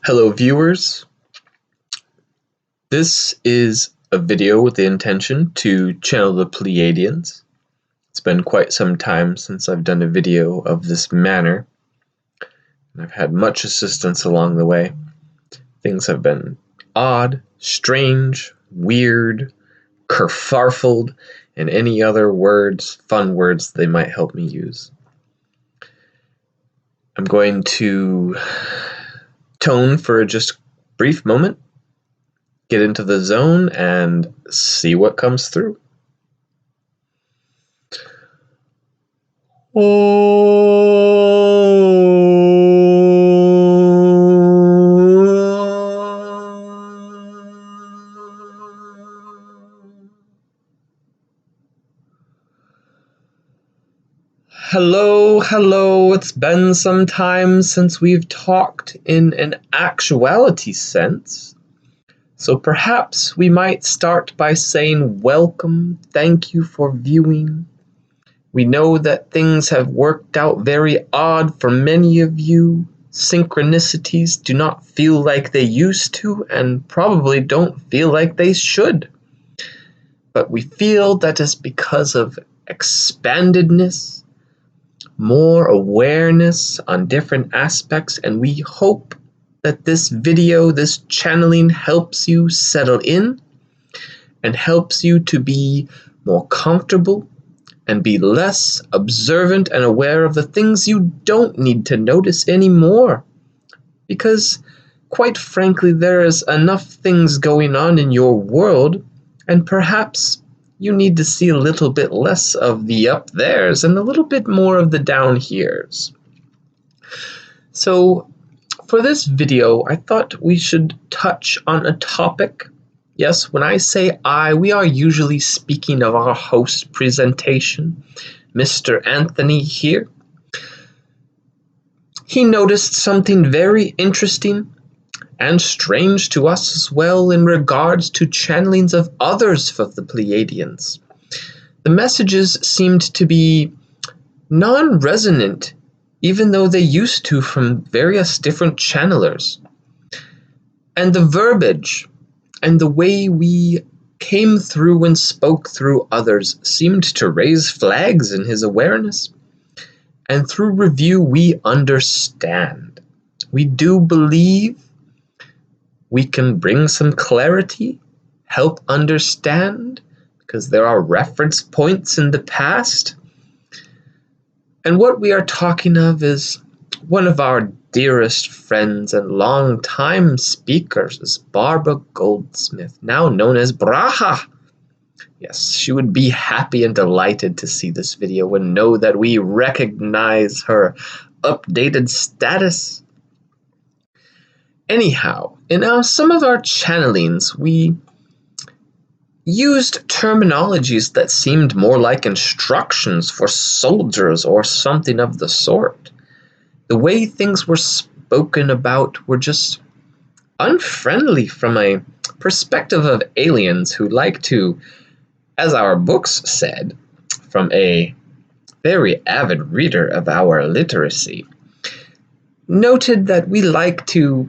Hello viewers, this is a video with the intention to channel the Pleiadians. It's been quite some time since I've done a video of this manner, and I've had much assistance along the way. Things have been odd, strange, weird, kerfarfled, and any other words, fun words they might help me use. I'm going to tone for just a brief moment, get into the zone, and see what comes through. Hello, it's been some time since we've talked in an actuality sense. So perhaps we might start by saying welcome, thank you for viewing. We know that things have worked out very odd for many of you. Synchronicities do not feel like they used to and probably don't feel like they should. But we feel that is because of expandedness, more awareness on different aspects, and we hope that this video, this channeling, helps you settle in and helps you to be more comfortable and be less observant and aware of the things you don't need to notice anymore. Because, quite frankly, there is enough things going on in your world, and perhaps you need to see a little bit less of the up theres and a little bit more of the down heres. So, for this video, I thought we should touch on a topic. Yes, when I say I, we are usually speaking of our host presentation, Mr. Anthony here. He noticed something very interesting and strange to us as well in regards to channelings of others for the Pleiadians. The messages seemed to be non-resonant, even though they used to from various different channelers. And the verbiage and the way we came through and spoke through others seemed to raise flags in his awareness. And through review, we understand. We do believe we can bring some clarity, help understand, because there are reference points in the past. And what we are talking of is one of our dearest friends and long-time speakers is Barbara Goldsmith, now known as Braha. Yes, she would be happy and delighted to see this video and know that we recognize her updated status. Anyhow, in some of our channelings, we used terminologies that seemed more like instructions for soldiers or something of the sort. The way things were spoken about were just unfriendly from a perspective of aliens who like to, as our books said, from a very avid reader of our literacy, noted that we like to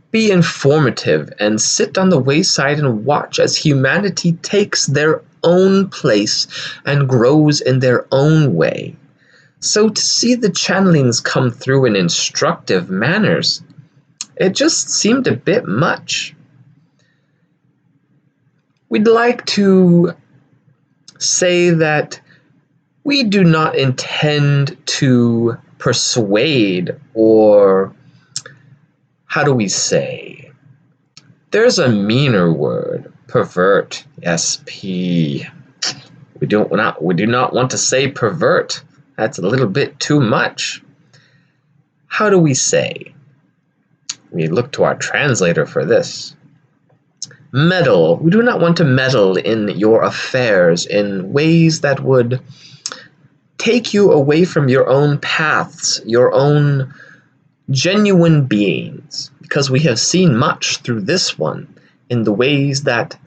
be informative and sit on the wayside and watch as humanity takes their own place and grows in their own way. So to see the channelings come through in instructive manners, it just seemed a bit much. We'd like to say that we do not intend to persuade or, how do we say? There's a meaner word, pervert, SP. We do not want to say pervert. That's a little bit too much. How do we say? We look to our translator for this. Meddle. We do not want to meddle in your affairs in ways that would take you away from your own paths, your own genuine beings, because we have seen much through this one in the ways that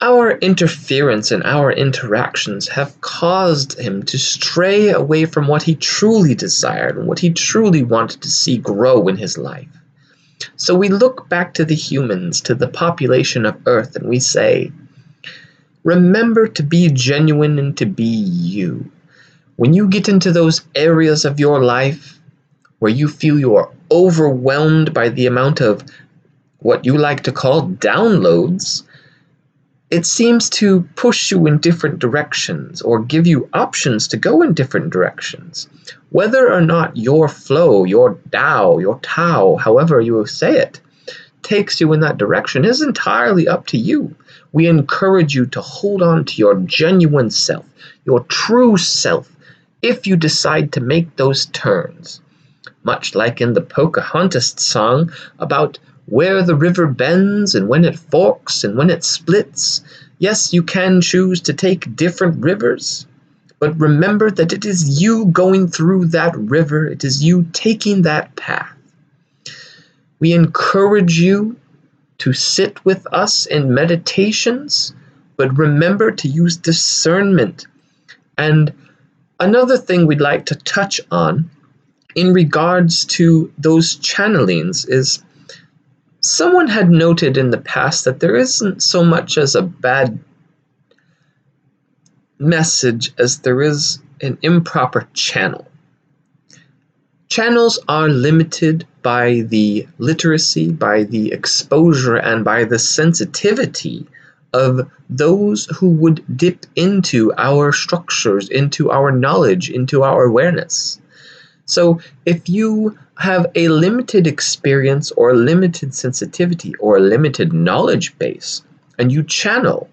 our interference and our interactions have caused him to stray away from what he truly desired and what he truly wanted to see grow in his life. So we look back to the humans, to the population of Earth, and we say, remember to be genuine and to be you. When you get into those areas of your life where you feel you are overwhelmed by the amount of what you like to call downloads, it seems to push you in different directions or give you options to go in different directions. Whether or not your flow, your Tao, your Tao, however you say it, takes you in that direction is entirely up to you. We encourage you to hold on to your genuine self, your true self, if you decide to make those turns. Much like in the Pocahontas song about where the river bends and when it forks and when it splits. Yes, you can choose to take different rivers, but remember that it is you going through that river. It is you taking that path. We encourage you to sit with us in meditations, but remember to use discernment. And another thing we'd like to touch on in regards to those channelings is someone had noted in the past that there isn't so much as a bad message as there is an improper channel. Channels are limited by the literacy, by the exposure, and by the sensitivity of those who would dip into our structures, into our knowledge, into our awareness. So if you have a limited experience or a limited sensitivity or a limited knowledge base and you channel,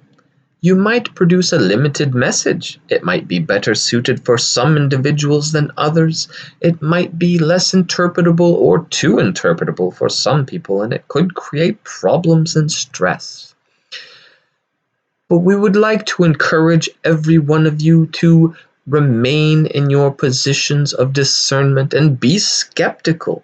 you might produce a limited message. It might be better suited for some individuals than others. It might be less interpretable or too interpretable for some people, and it could create problems and stress. But we would like to encourage every one of you to remain in your positions of discernment and be skeptical.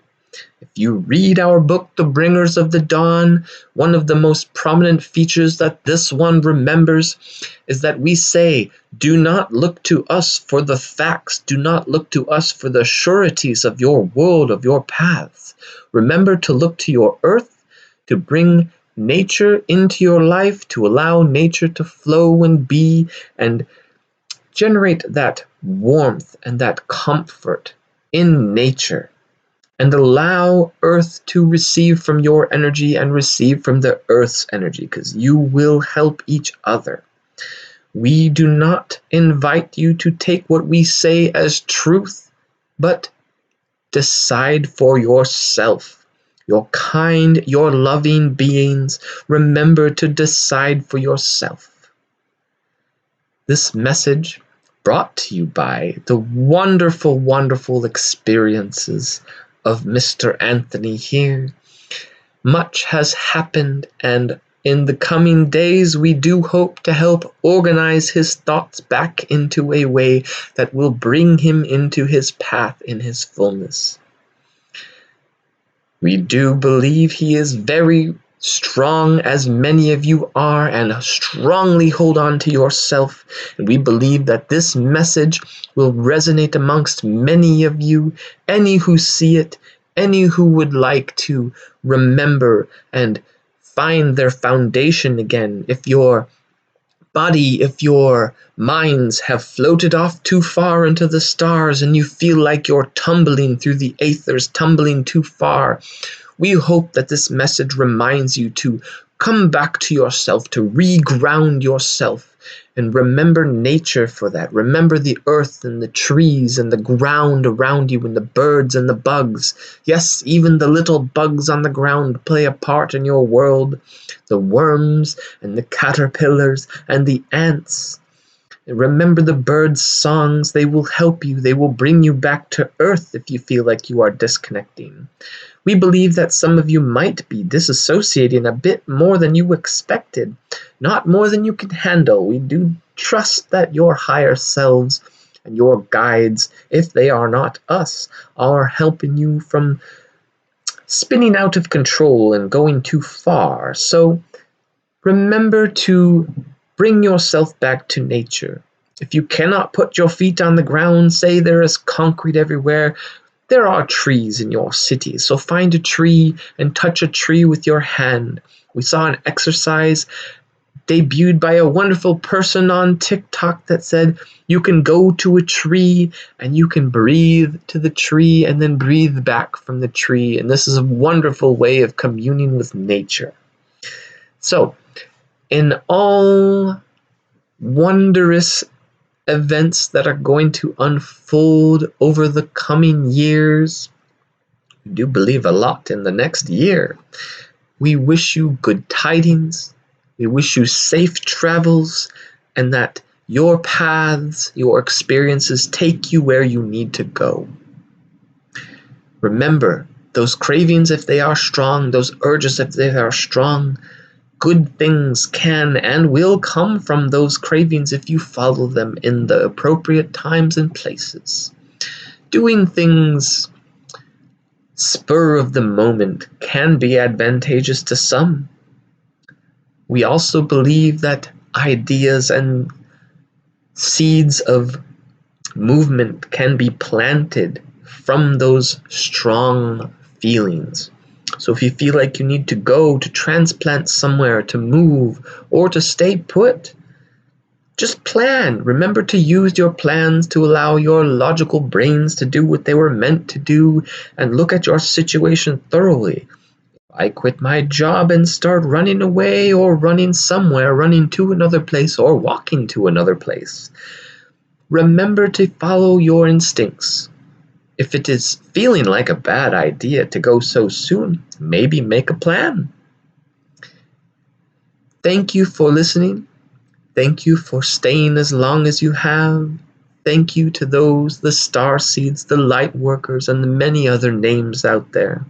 If you read our book, The Bringers of the Dawn, one of the most prominent features that this one remembers is that we say, do not look to us for the facts. Do not look to us for the sureties of your world, of your paths. Remember to look to your earth, to bring nature into your life, to allow nature to flow and be and generate that warmth and that comfort in nature, and allow Earth to receive from your energy and receive from the Earth's energy, because you will help each other. We do not invite you to take what we say as truth, but decide for yourself. Your kind, your loving beings, remember to decide for yourself. This message brought to you by the wonderful, wonderful experiences of Mr. Anthony here. Much has happened, and in the coming days we do hope to help organize his thoughts back into a way that will bring him into his path in his fullness. We do believe he is very strong, as many of you are, and strongly hold on to yourself. And we believe that this message will resonate amongst many of you, any who see it, any who would like to remember and find their foundation again. If your body, if your minds have floated off too far into the stars and you feel like you're tumbling through the aethers, tumbling too far, we hope that this message reminds you to come back to yourself, to reground yourself, and remember nature for that. Remember the earth and the trees and the ground around you and the birds and the bugs. Yes, even the little bugs on the ground play a part in your world. The worms and the caterpillars and the ants. Remember the birds' songs. They will help you. They will bring you back to earth if you feel like you are disconnecting. We believe that some of you might be disassociating a bit more than you expected, not more than you can handle. We do trust that your higher selves and your guides, if they are not us, are helping you from spinning out of control and going too far. So remember to bring yourself back to nature. If you cannot put your feet on the ground, say there is concrete everywhere, There are trees in your city, so find a tree and touch a tree with your hand. We saw an exercise debuted by a wonderful person on TikTok that said you can go to a tree and you can breathe to the tree and then breathe back from the tree. And this is a wonderful way of communing with nature. So, in all wondrous events that are going to unfold over the coming years, we do believe a lot in the next year. We wish you good tidings. We wish you safe travels, and that your paths, your experiences take you where you need to go. Remember, those cravings, if they are strong, those urges, if they are strong, good things can and will come from those cravings if you follow them in the appropriate times and places. Doing things spur of the moment can be advantageous to some. We also believe that ideas and seeds of movement can be planted from those strong feelings. So if you feel like you need to go to transplant somewhere, to move, or to stay put, just plan. Remember to use your plans to allow your logical brains to do what they were meant to do, and look at your situation thoroughly. I quit my job and start running away, or running somewhere, running to another place, or walking to another place. Remember to follow your instincts. If it is feeling like a bad idea to go so soon, maybe make a plan. Thank you for listening. Thank you for staying as long as you have. Thank you to those, the star seeds, the light workers, and the many other names out there.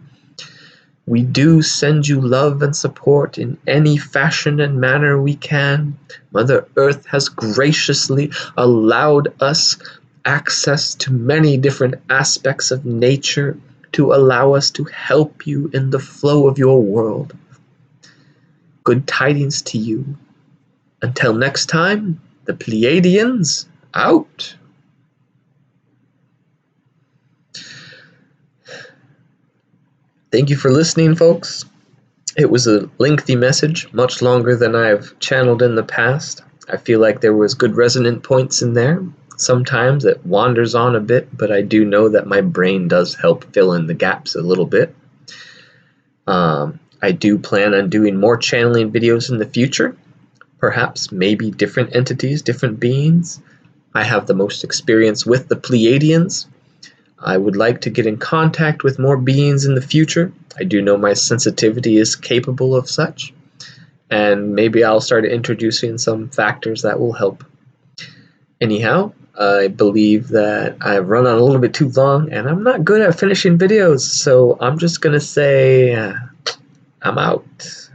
We do send you love and support in any fashion and manner we can. Mother Earth has graciously allowed us access to many different aspects of nature to allow us to help you in the flow of your world. Good tidings to you. Until next time, the Pleiadians out. Thank you for listening, folks. It was a lengthy message, much longer than I've channeled in the past. I feel like there was good resonant points in there. Sometimes it wanders on a bit, but I do know that my brain does help fill in the gaps a little bit. I do plan on doing more channeling videos in the future. Perhaps, maybe different entities, different beings. I have the most experience with the Pleiadians. I would like to get in contact with more beings in the future. I do know my sensitivity is capable of such. And maybe I'll start introducing some factors that will help. Anyhow, I believe that I've run on a little bit too long, and I'm not good at finishing videos, so I'm just going to say I'm out.